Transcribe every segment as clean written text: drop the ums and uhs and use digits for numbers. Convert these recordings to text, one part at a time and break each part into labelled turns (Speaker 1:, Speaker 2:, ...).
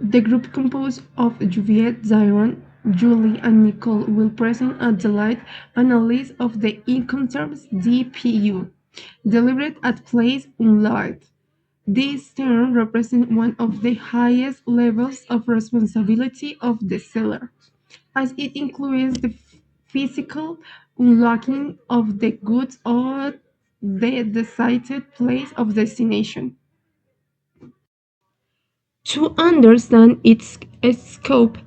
Speaker 1: The group composed of Juviet, Zyron, Julie, and Nicole will present at the light analysis of the income terms DPU, delivered at place unlight. This term represents one of the highest levels of responsibility of the seller, as it includes the physical unlocking of the goods at the decided place of destination. To understand its scope,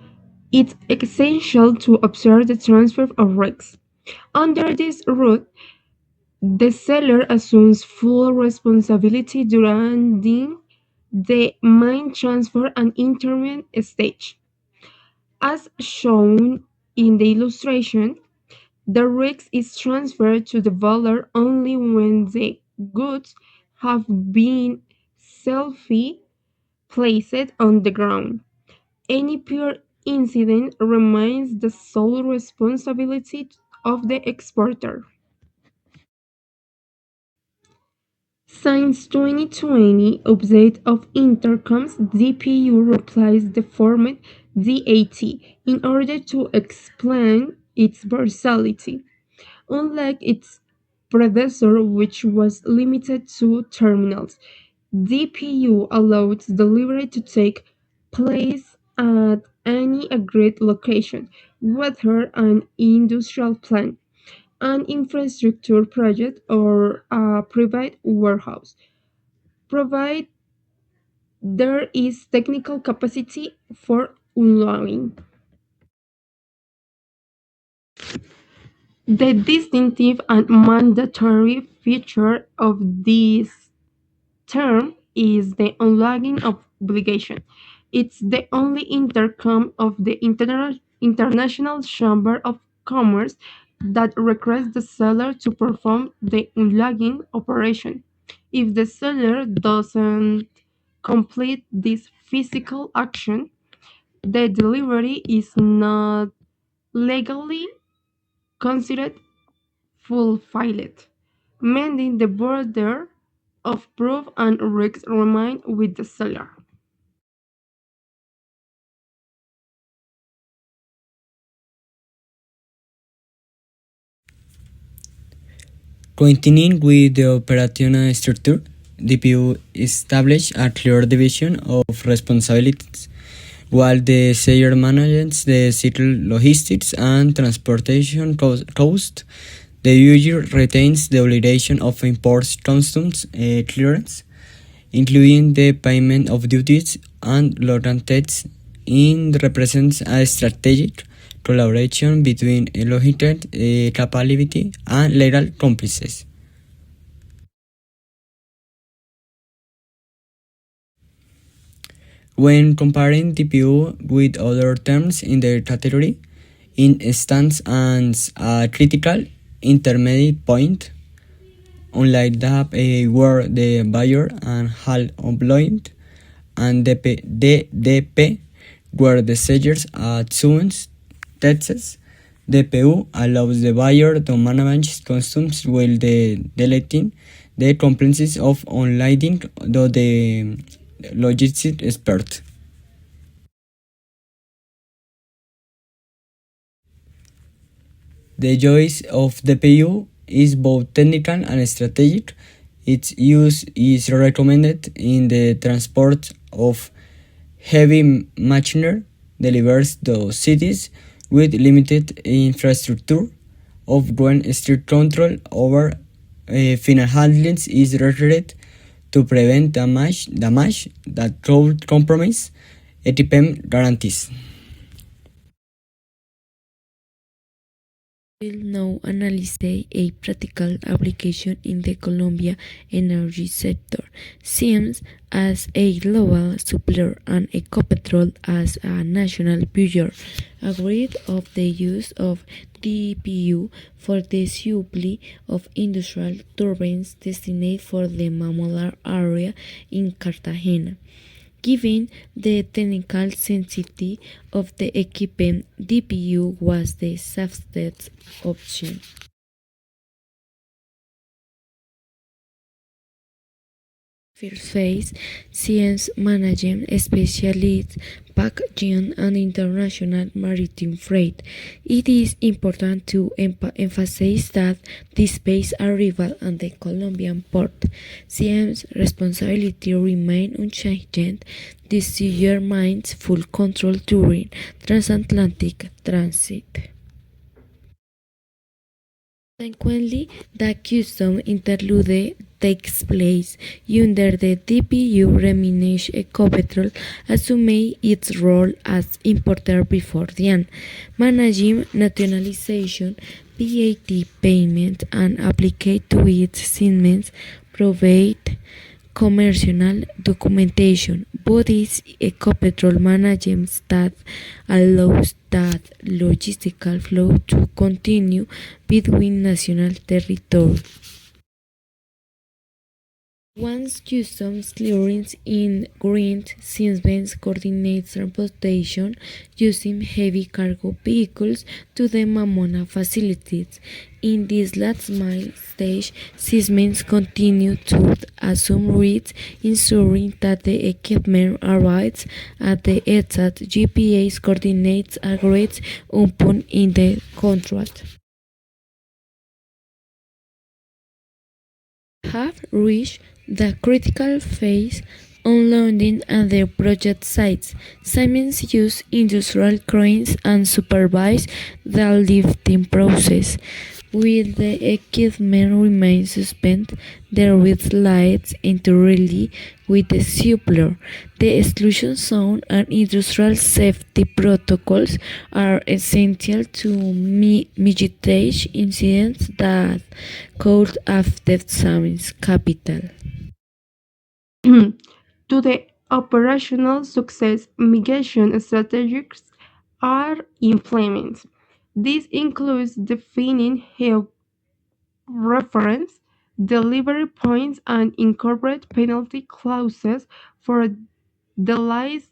Speaker 1: it's essential to observe the transfer of risks. Under this route, the seller assumes full responsibility during the mine transfer and interment stage. As shown in the illustration, the risk is transferred to the buyer only when the goods have been safely placed on the ground. Any pure incident remains the sole responsibility of the exporter. Since 2020 update of intercoms, DPU replaced the format DAT in order to explain its versatility. Unlike its predecessor, which was limited to terminals, DPU allowed delivery to take place at any agreed location, whether an industrial plant, an infrastructure project, or a private warehouse, provided there is technical capacity for unloading. The distinctive and mandatory feature of this term is the unloading obligation. It's the only intercom of the International Chamber of Commerce that requires the seller to perform the unloading operation. If the seller doesn't complete this physical action, the delivery is not legally considered fulfilled, meaning the border of proof and risk remain with the seller.
Speaker 2: Continuing with the operational structure, DPU established a clear division of responsibilities. While the seller manages the cycle logistics and transportation cost, the user retains the obligation of import customs clearance, including the payment of duties and royalties. It represents a strategic collaboration between logistic capability and legal complices. When comparing TPU with other terms in the category, it stands as a critical intermediate point, unlike that where the buyer and half employed, and DDP where the sellers assumes taxes. DPU allows the buyer to manage customs while deleting the compliances of unloading to the logistics expert. The choice of the DPU is both technical and strategic. Its use is recommended in the transport of heavy machinery delivered to cities with limited infrastructure, of when strict control over final handlings is required to prevent damage that could compromise ETPM guarantees.
Speaker 3: Will now analyze a practical application in the Colombia energy sector. Siemens as a global supplier and Ecopetrol as a national buyer agreed of the use of DPU for the supply of industrial turbines destined for the Mamular area in Cartagena. Given the technical sensitivity of the equipment, DPU was the safest option. First phase, science management specialists packaging and international maritime freight. It is important to emphasize that despite arrival at the Colombian port, CM's responsibility remains unchanged. The seizure maintains full control during transatlantic transit. Consequently, the custom interlude takes place under the DPU remains Ecopetrol assuming its role as importer before then, managing nationalization, VAT payment, and apply to its segments, provide commercial documentation, but it's Ecopetrol management that allows that logistical flow to continue between national territories. Once customs clearance in grant, Siemens coordinates transportation using heavy cargo vehicles to the Mamona facilities. In this last mile stage, Siemens continues to assume risks, ensuring that the equipment arrives at the exact GPS coordinates agreed upon in the contract. Have reached the critical phase on landing at their project sites. Siemens use industrial cranes and supervise the lifting process. While the equipment remains suspended, the red slides entirely with the suppler. The exclusion zone and industrial safety protocols are essential to mitigate incidents that could affect Siemens capital.
Speaker 1: To the operational success, mitigation strategies are implemented. This includes defining reference delivery points and incorporate penalty clauses for delays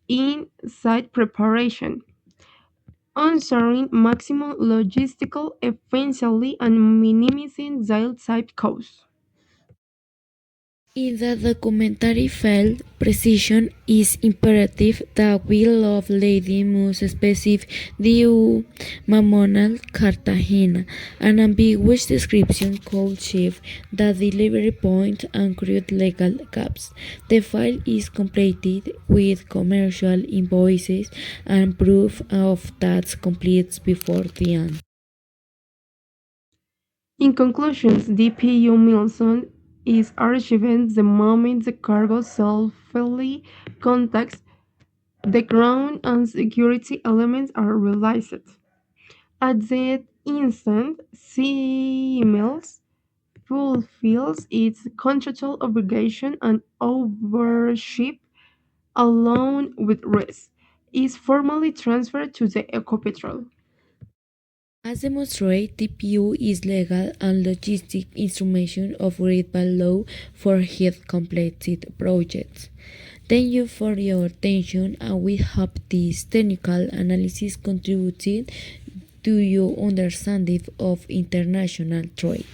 Speaker 1: in site preparation, ensuring maximum logistical efficiency and minimizing site costs.
Speaker 3: In the documentary field, precision is imperative. The will of Lady must specify the Mamonal Cartagena. An ambiguous description could shift the delivery point and create legal gaps. The file is completed with commercial invoices and proof of that completes before the end.
Speaker 1: In conclusion, DPU Milson is archiving the moment the cargo self-fully contacts the ground and security elements are realized. At that instant, CMLS fulfills its contractual obligation and ownership, along with risk, is formally transferred to the Ecopetrol.
Speaker 3: As demonstrated, DPU is legal and logistic instrument operated by law for heat completed projects. Thank you for your attention, and we hope this technical analysis contributed to your understanding of international trade.